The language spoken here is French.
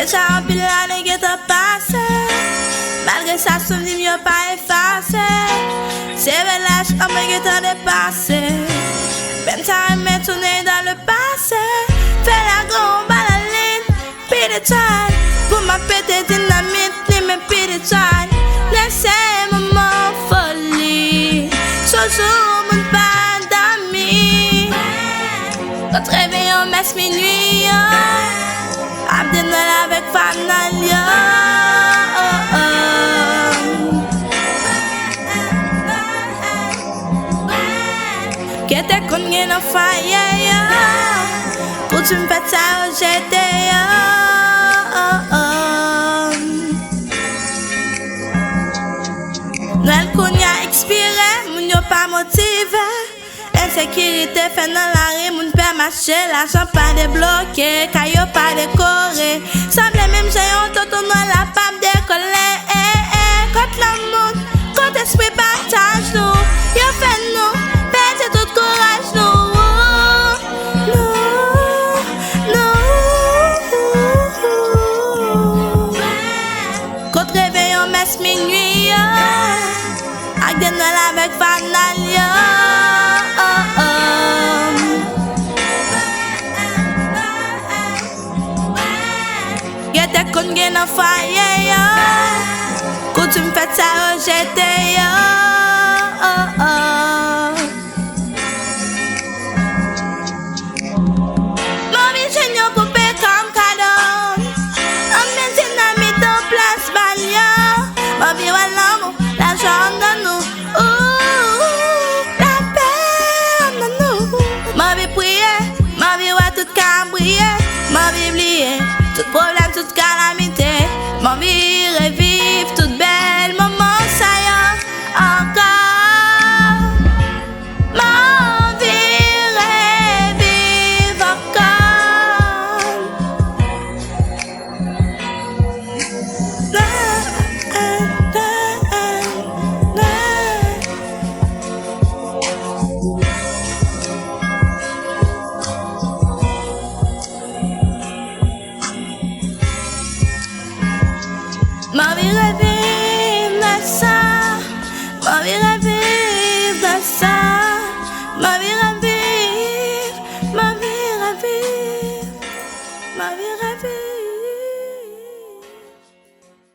Déjà en pile l'année qui t'a passé. Malgré ça, souvenir mieux pas effacé. C'est relâche, on me qui t'a dépassé. Même temps, me tourner dans le passé. Fais la grande balaline, puis de time. Pour ma péter dynamite, ni me puis de time. Laissez maman folie. Toujours mon pas d'amis. Quand réveil, on messe minuit. Abdenel avec Mailnyla. Que t'es connu dans fire. Pour tu me fais ça, j'étais. Nwèl qu'on y a expiré, moun yo pas motivé. Insécurité fait dans la rue, moun perd marcher, l'argent pas débloqué, caillou pas décoré. Semble même j'ai un tonton dans la pape décoller. Quand l'amour, quand l'esprit partage nous, yo fait nous, perdre tout courage nous. Quand réveil on messe minuit, avec des Nwèl avec Mailnyla. T'es con gen en foyer, quand tu me fais ça, j'étais. Mon vie génial poupée comme cadeau. On met dynamite en place, balia. Ma vie à l'amour, l'argent dans nous. La paix dans nous. Ma vie prier, ma vie à tout cambrier. Ma vie oublier, tout problème, toute calamité. Ma vie revive, toute belle maman, ça y est, encore. Ma vie revive encore. Ma vie revive dans ça. Ma vie revive dans ça. Ma vie revive. Ma vie revive. Ma vie revive.